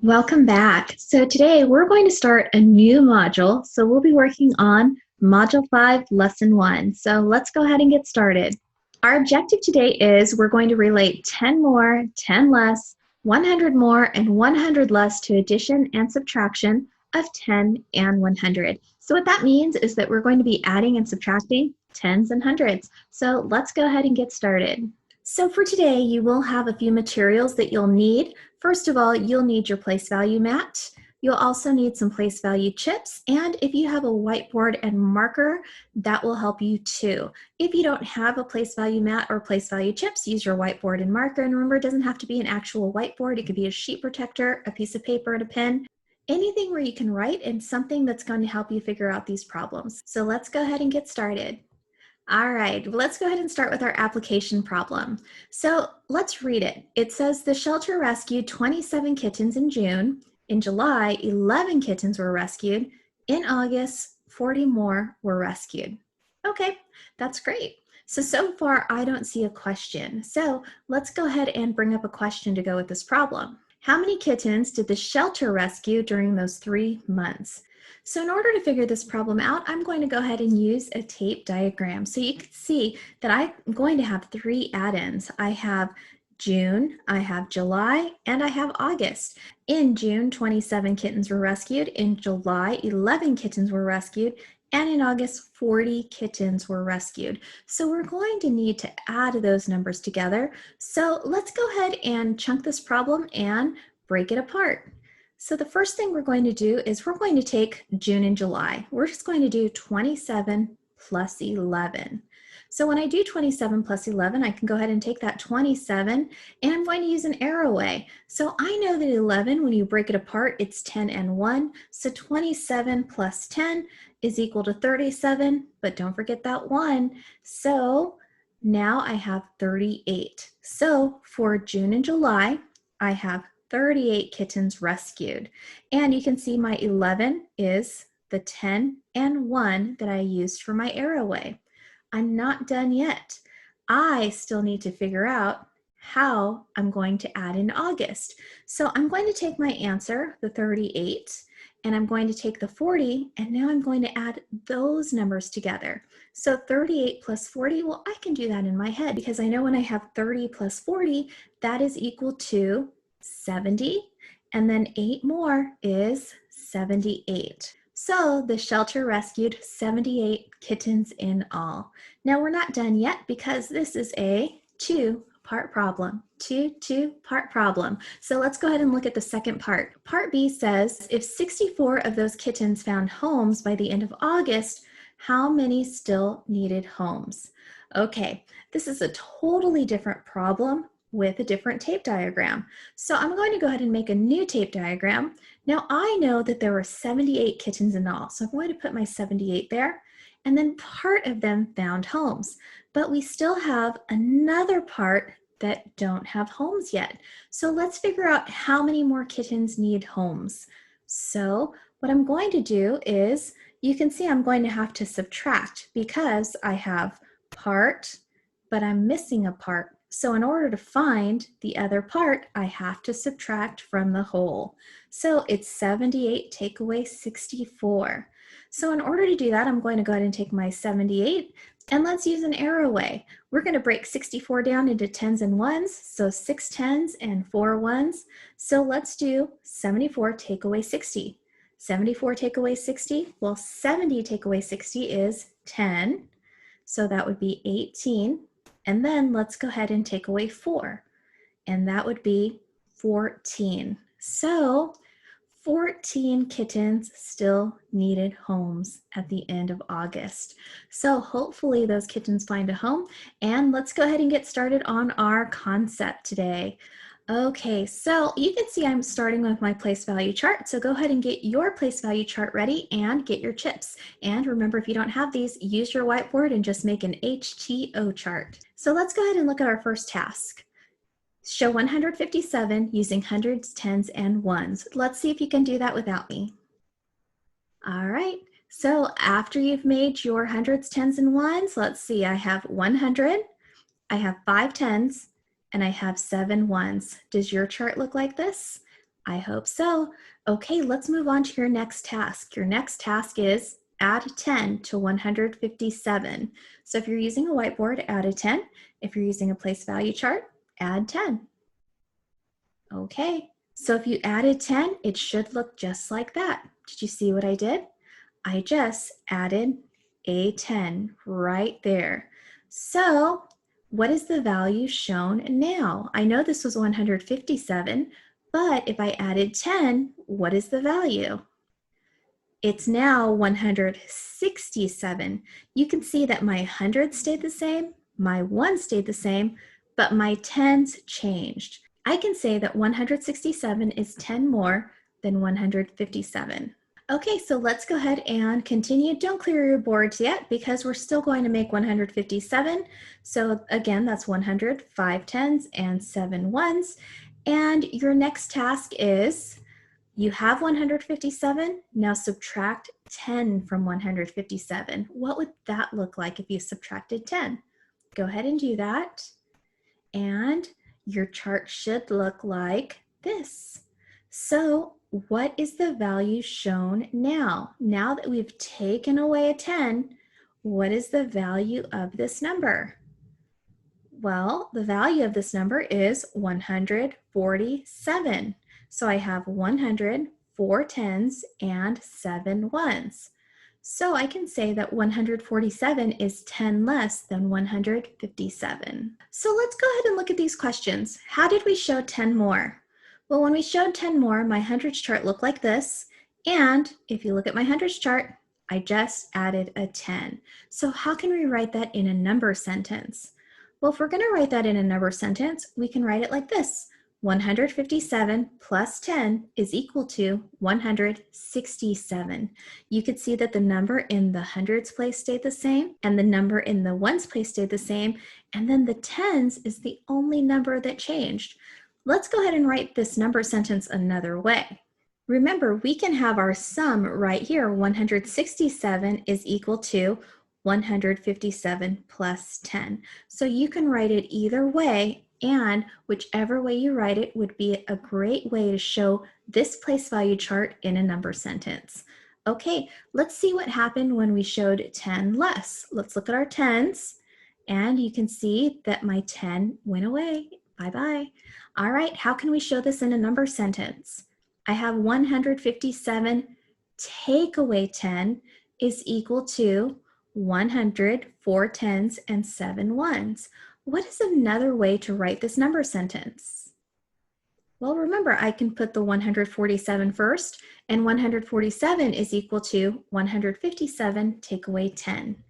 Welcome back. So today we're going to start a new module. So we'll be working on Module 5, Lesson 1. So let's go ahead and get started. Our objective today is we're going to relate 10 more, 10 less, 100 more, and 100 less to addition and subtraction of 10 and 100. So what that means is that we're going to be adding and subtracting tens and hundreds. So let's go ahead and get started. So for today, you will have a few materials that you'll need. First of all, you'll need your place value mat. You'll also need some place value chips, and if you have a whiteboard and marker, that will help you too. If you don't have a place value mat or place value chips, use your whiteboard and marker. And remember, it doesn't have to be an actual whiteboard. It could be a sheet protector, a piece of paper, and a pen. Anything where you can write and something that's going to help you figure out these problems. So let's go ahead and get started. All right, let's go ahead and start with our application problem. So let's read it. It says the shelter rescued 27 kittens in June. In July, 11 kittens were rescued. In August, 40 more were rescued. Okay, that's great. So far, I don't see a question. So let's go ahead and bring up a question to go with this problem. How many kittens did the shelter rescue during those 3 months? So in order to figure this problem out, I'm going to go ahead and use a tape diagram. So you can see that I'm going to have 3 add-ins. I have June, I have July, and I have August. In June, 27 kittens were rescued. In July, 11 kittens were rescued. And in August, 40 kittens were rescued. So we're going to need to add those numbers together. So let's go ahead and chunk this problem and break it apart. So the first thing we're going to do is we're going to take June and July. We're just going to do 27 plus 11. So when I do 27 plus 11, I can go ahead and take that 27 and I'm going to use an arrow way. So I know that 11, when you break it apart, it's 10 and 1. So 27 plus 10 is equal to 37, but don't forget that 1. So now I have 38. So for June and July, I have 38 kittens rescued. And you can see my 11 is the 10 and 1 that I used for my arrow way. I'm not done yet. I still need to figure out how I'm going to add in August. So I'm going to take my answer, the 38, and I'm going to take the 40, and now I'm going to add those numbers together. So 38 plus 40, well, I can do that in my head because I know when I have 30 plus 40, that is equal to 70, and then 8 more is 78. So the shelter rescued 78 kittens in all. Now we're not done yet because this is a two-part problem. Two-part problem. So let's go ahead and look at the second part. Part B says, if 64 of those kittens found homes by the end of August, how many still needed homes? Okay, this is a totally different problem with a different tape diagram. So I'm going to go ahead and make a new tape diagram. Now I know that there were 78 kittens in all, so I'm going to put my 78 there, and then part of them found homes. But we still have another part that don't have homes yet. So let's figure out how many more kittens need homes. So what I'm going to do is, you can see I'm going to have to subtract because I have part, but I'm missing a part. So in order to find the other part, I have to subtract from the whole. So it's 78 take away 64. So in order to do that, I'm going to go ahead and take my 78 and let's use an arrow way. We're going to break 64 down into tens and ones. So 6 tens and 4 ones. So let's do 74 take away 60. 74 take away 60. Well, 70 take away 60 is 10. So that would be 18. And then let's go ahead and take away 4, and that would be 14. So 14 kittens still needed homes at the end of August. So hopefully those kittens find a home, and let's go ahead and get started on our concept today. Okay, so you can see I'm starting with my place value chart. So go ahead and get your place value chart ready and get your chips. And remember, if you don't have these, use your whiteboard and just make an HTO chart. So let's go ahead and look at our first task. Show 157 using hundreds, tens, and ones. Let's see if you can do that without me. All right, so after you've made your hundreds, tens, and ones, let's see, I have 100, I have 5 tens, and I have 7 ones. Does your chart look like this? I hope so. Okay, let's move on to your next task. Your next task is add 10 to 157. So if you're using a whiteboard, add a 10. If you're using a place value chart, add 10. Okay, so if you added 10, it should look just like that. Did you see what I did? I just added a 10 right there. So what is the value shown now? I know this was 157, but if I added 10, what is the value? It's now 167. You can see that my hundreds stayed the same, my ones stayed the same, but my tens changed. I can say that 167 is 10 more than 157. Okay, so let's go ahead and continue. Don't clear your boards yet because we're still going to make 157. So again, that's 100, 5 tens, and 7 ones. And your next task is, you have 157, now subtract 10 from 157. What would that look like if you subtracted 10? Go ahead and do that. And your chart should look like this. So what is the value shown now? Now that we've taken away a 10, what is the value of this number? Well, the value of this number is 147. So I have 100, 4 tens, and 7 ones. So I can say that 147 is 10 less than 157. So let's go ahead and look at these questions. How did we show 10 more? Well, when we showed 10 more, my hundreds chart looked like this. And if you look at my hundreds chart, I just added a 10. So how can we write that in a number sentence? Well, if we're going to write that in a number sentence, we can write it like this. 157 plus 10 is equal to 167. You could see that the number in the hundreds place stayed the same, and the number in the ones place stayed the same, and then the tens is the only number that changed. Let's go ahead and write this number sentence another way. Remember, we can have our sum right here. 167 is equal to 157 plus 10. So you can write it either way, and whichever way you write it would be a great way to show this place value chart in a number sentence. Okay, let's see what happened when we showed 10 less. Let's look at our tens, and you can see that my 10 went away. Bye-bye. All right, how can we show this in a number sentence? I have 157 take away 10 is equal to 100, 4 tens, and 7 ones. What is another way to write this number sentence? Well, remember, I can put the 147 first, and 147 is equal to 157 take away 10.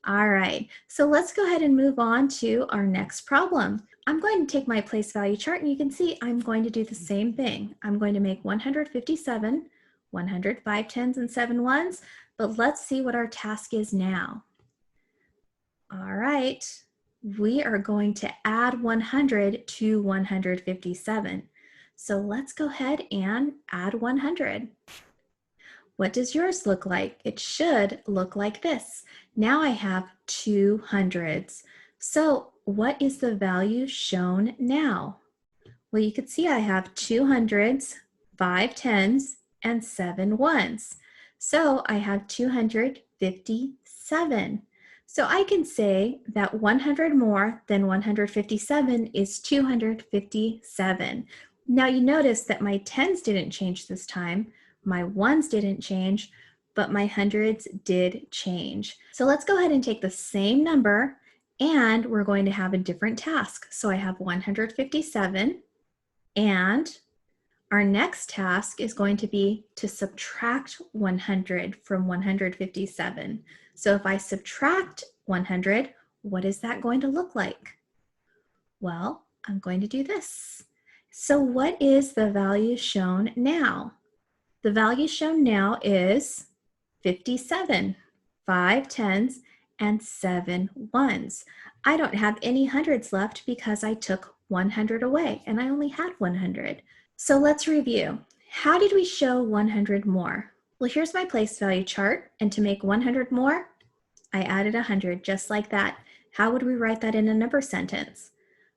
All right, so let's go ahead and move on to our next problem. I'm going to take my place value chart, and you can see I'm going to do the same thing. I'm going to make 157, 100, 5 tens, and 7 ones, but let's see what our task is now. All right, we are going to add 100 to 157. So let's go ahead and add 100. What does yours look like? It should look like this. Now I have 2 hundreds. So what is the value shown now? Well, you can see I have 2 hundreds, 5 tens, and 7 ones. So I have 257. So I can say that 100 more than 157 is 257. Now you notice that my tens didn't change this time, my ones didn't change, but my hundreds did change. So let's go ahead and take the same number, and we're going to have a different task. So I have 157, and our next task is going to be to subtract 100 from 157. So if I subtract 100, what is that going to look like? Well, I'm going to do this. So what is the value shown now? The value shown now is 57, 5 tens, and 7 ones. I don't have any hundreds left because I took 100 away, and I only had 100. So let's review. How did we show 100 more? Well, here's my place value chart, and to make 100 more, I added 100 just like that. How would we write that in a number sentence?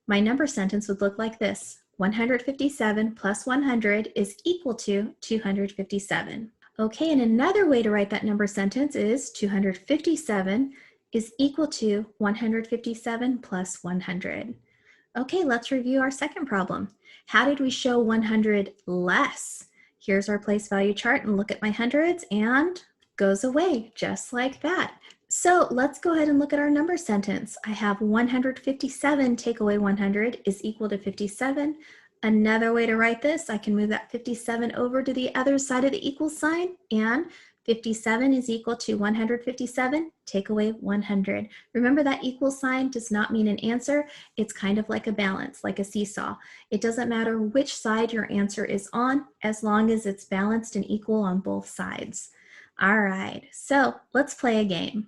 My number sentence would look like this. 157 plus 100 is equal to 257. Okay, and another way to write that number sentence is 257 is equal to 157 plus 100. Okay, let's review our second problem. How did we show 100 less? Here's our place value chart, and look at my hundreds, and goes away just like that. So let's go ahead and look at our number sentence. I have 157 take away 100 is equal to 57. Another way to write this, I can move that 57 over to the other side of the equal sign, and 57 is equal to 157, take away 100. Remember that equal sign does not mean an answer. It's kind of like a balance, like a seesaw. It doesn't matter which side your answer is on, as long as it's balanced and equal on both sides. All right, so let's play a game.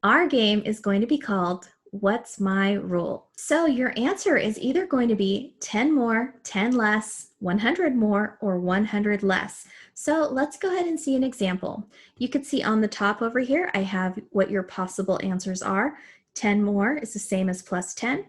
Our game is going to be called What's My Rule? So your answer is either going to be 10 more, 10 less, 100 more, or 100 less. So let's go ahead and see an example. You could see on the top over here, I have what your possible answers are. 10 more is the same as plus 10.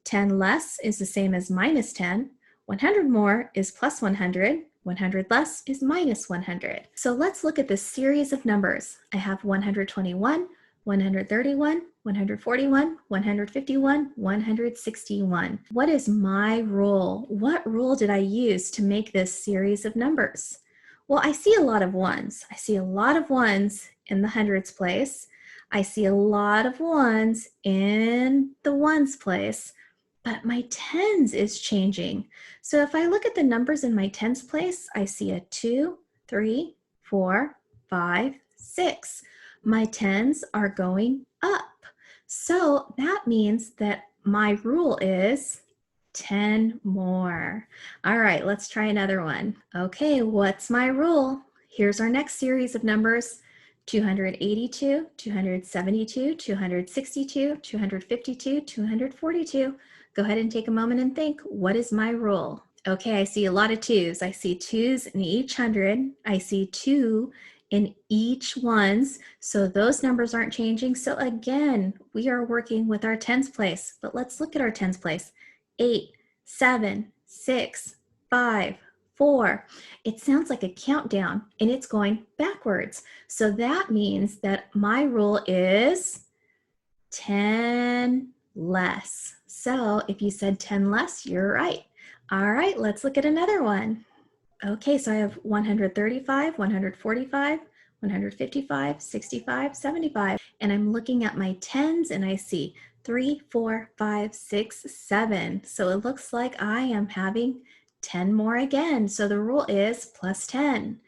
10 less is the same as minus 10. 100 more is plus 100. 100 less is minus 100. So let's look at this series of numbers. I have 121, 131, 141, 151, 161. What is my rule? What rule did I use to make this series of numbers? Well, I see a lot of ones. I see a lot of ones in the hundreds place. I see a lot of ones in the ones place, but my tens is changing. So if I look at the numbers in my tens place, I see a 2, 3, 4, 5, 6. My tens are going up. So that means that my rule is 10 more. All right, let's try another one. Okay, what's my rule? Here's our next series of numbers. 282, 272, 262, 252, 242. Go ahead and take a moment and think, what is my rule? Okay, I see a lot of twos. I see twos in each hundred. I see 2 in each ones, so those numbers aren't changing. So again, we are working with our tens place, but let's look at our tens place. 8, 7, 6, 5, 4. It sounds like a countdown and it's going backwards. So that means that my rule is 10 less. So if you said 10 less, you're right. All right, let's look at another one. Okay, so I have 135, 145, 155, 65, 75, and I'm looking at my tens and I see 3, 4, 5, 6, 7. So it looks like I am having 10 more again. So the rule is plus 10.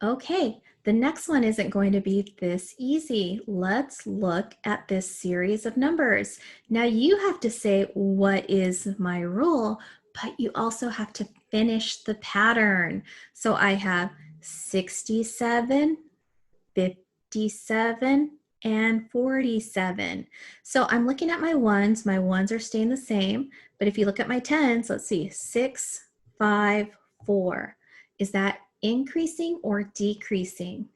Okay, the next one isn't going to be this easy. Let's look at this series of numbers. Now you have to say, what is my rule? But you also have to finish the pattern. So I have 67, 57, and 47. So I'm looking at my ones. My ones are staying the same. But if you look at my tens, let's see, 6, 5, 4. Is that increasing or decreasing?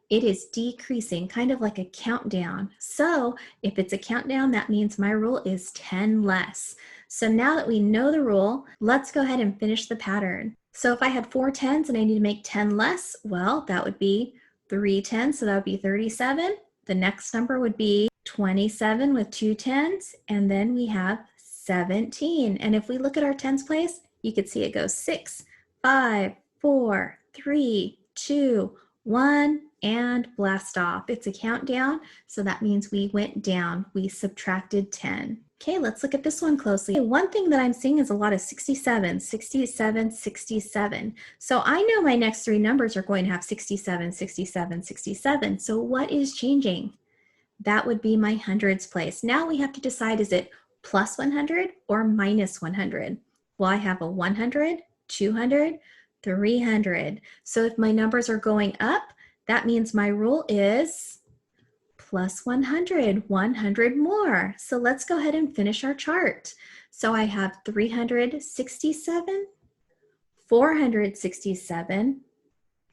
It is decreasing, kind of like a countdown. So if it's a countdown, that means my rule is 10 less. So now that we know the rule, let's go ahead and finish the pattern. So if I had 4 tens and I need to make 10 less, well, that would be 3 tens, so that would be 37. The next number would be 27 with 2 tens, and then we have 17. And if we look at our tens place, you can see it goes 6, 5, 4, 3, 2, 1, and blast off. It's a countdown, so that means we went down. We subtracted 10. Okay, let's look at this one closely. One thing that I'm seeing is a lot of 67, 67, 67. So I know my next 3 numbers are going to have 67, 67, 67. So what is changing? That would be my hundreds place. Now we have to decide, is it plus 100 or minus 100? Well, I have a 100, 200, 300. So if my numbers are going up, that means my rule is plus 100, 100 more. So let's go ahead and finish our chart. So I have 367, 467,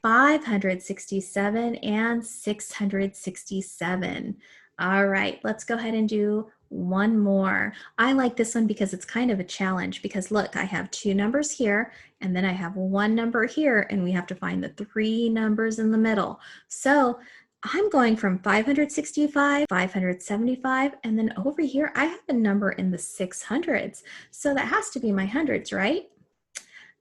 567, and 667. All right, let's go ahead and do one more. I like this one because it's kind of a challenge because look, I have two numbers here and then I have one number here and we have to find the three numbers in the middle. So I'm going from 565, 575, and then over here I have a number in the 600s. So that has to be my hundreds, right?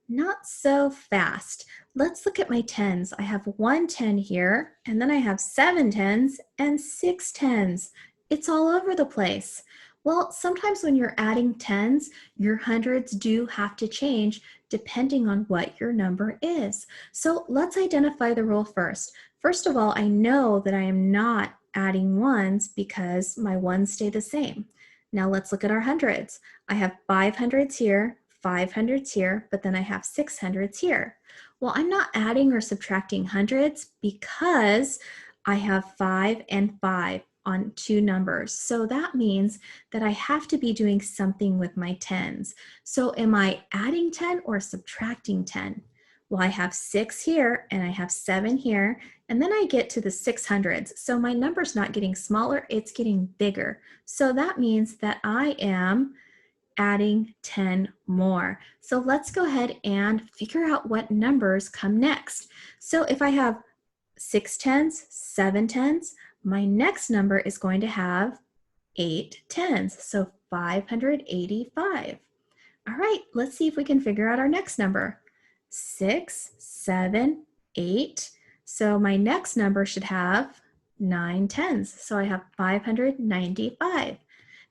Not so fast. Let's look at my tens. I have one 10 here, and then I have seven tens and six tens. It's all over the place. Well, sometimes when you're adding tens, your hundreds do have to change depending on what your number is. So let's identify the rule first. First of all, I know that I am not adding ones because my ones stay the same. Now let's look at our hundreds. I have 500s here, 500s here, but then I have 600s here. Well, I'm not adding or subtracting hundreds because I have 5 and 5 on two numbers. So that means that I have to be doing something with my tens. So am I adding 10 or subtracting 10? Well, I have 6 here and I have 7 here, and then I get to the 600s. So my number's not getting smaller, it's getting bigger. So that means that I am adding 10 more. So let's go ahead and figure out what numbers come next. So if I have 6 tens, 7 tens, my next number is going to have 8 tens, so 585. All right, let's see if we can figure out our next number. 6, 7, 8. So my next number should have 9 tens, so I have 595.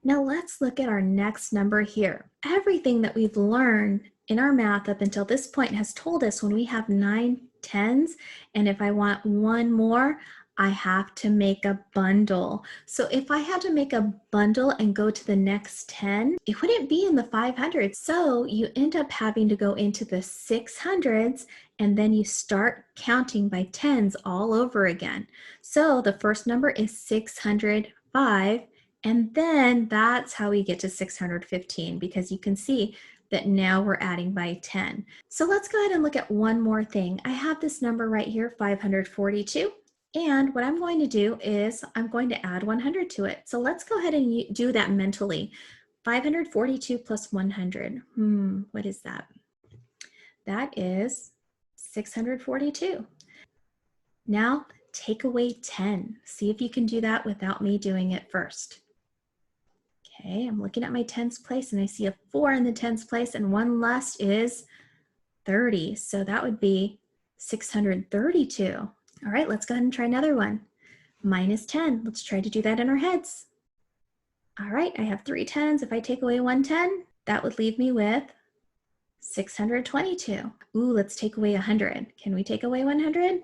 Now let's look at our next number here. Everything that we've learned in our math up until this point has told us when we have 9 tens, and if I want one more, I have to make a bundle. So if I had to make a bundle and go to the next 10, it wouldn't be in the 500s. So you end up having to go into the 600s, and then you start counting by tens all over again. So the first number is 605. And then that's how we get to 615, because you can see that now we're adding by 10. So let's go ahead and look at one more thing. I have this number right here, 542. And what I'm going to do is I'm going to add 100 to it. So let's go ahead and do that mentally. 542 plus 100. What is that? That is 642. Now take away 10. See if you can do that without me doing it first. Okay, I'm looking at my tens place and I see a 4 in the tens place and one less is 30. So that would be 632. All right, let's go ahead and try another one. Minus 10. Let's try to do that in our heads. All right, I have 3 tens. If I take away 1 10, that would leave me with 622. Ooh, let's take away 100. Can we take away 100?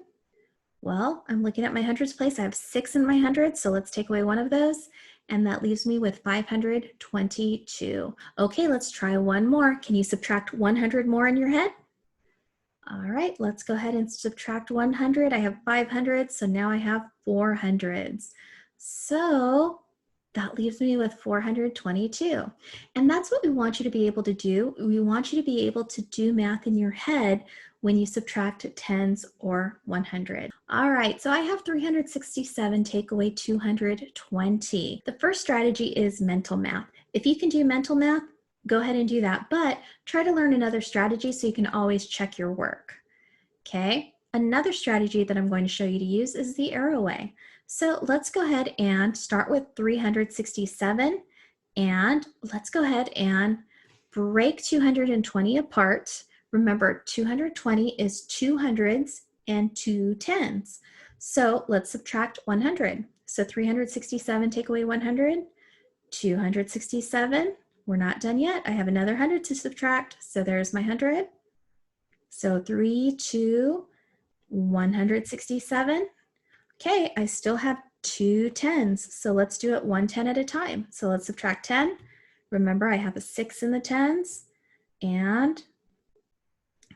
Well, I'm looking at my hundreds place. I have 6 in my hundreds, so let's take away one of those. And that leaves me with 522. Okay, let's try one more. Can you subtract 100 more in your head? All right, let's go ahead and subtract 100. I have 500, so now I have 400s. So that leaves me with 422. And that's what we want you to be able to do. We want you to be able to do math in your head when you subtract tens or 100. All right, so I have 367, take away 220. The first strategy is mental math. If you can do mental math, go ahead and do that, but try to learn another strategy so you can always check your work. Okay, another strategy that I'm going to show you to use is the arrow way. So let's go ahead and start with 367, and let's go ahead and break 220 apart. Remember, 220 is 200s and 2 tens. So let's subtract 100. So 367, take away 100, 267. We're not done yet. I have another 100 to subtract. So there's my 100. So 3, 2, 167. Okay, I still have 2 tens. So let's do it 1 10 at a time. So let's subtract 10. Remember, I have a 6 in the tens, and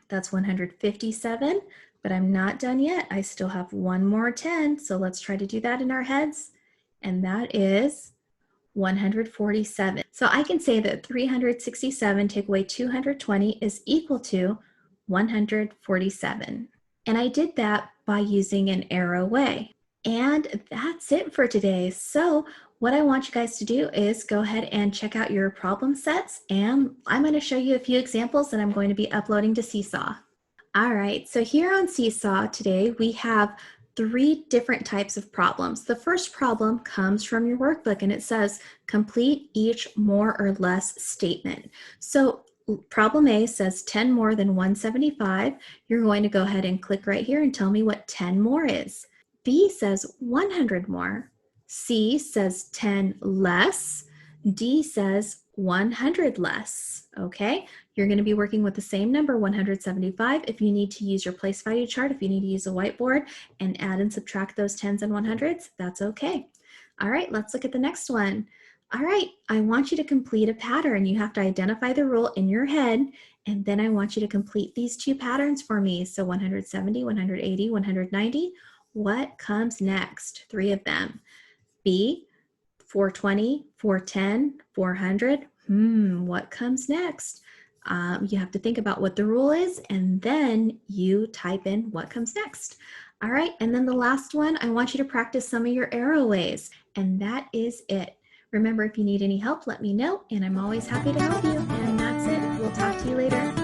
that's 157, but I'm not done yet. I still have one more 10, so let's try to do that in our heads, and that is 147. So I can say that 367 take away 220 is equal to 147. And I did that by using an arrow way. And that's it for today. So what I want you guys to do is go ahead and check out your problem sets, and I'm going to show you a few examples that I'm going to be uploading to Seesaw. All right, so here on Seesaw today, we have 3 different types of problems. The first problem comes from your workbook, and it says, complete each more or less statement. So problem A says 10 more than 175. You're going to go ahead and click right here and tell me what 10 more is. B says 100 more. C says 10 less. D says 100 less. Okay, you're going to be working with the same number, 175. If you need to use your place value chart, if you need to use a whiteboard and add and subtract those 10s and 100s, that's okay. All right, let's look at the next one. All right, I want you to complete a pattern. You have to identify the rule in your head, and then I want you to complete these 2 patterns for me. So 170, 180, 190. What comes next? 3 of them. B, 420, 410, 400. What comes next? You have to think about what the rule is, and then you type in what comes next. All right, and then the last one, I want you to practice some of your arrow ways, and that is it. Remember, if you need any help, let me know, and I'm always happy to help you. And that's it. We'll talk to you later.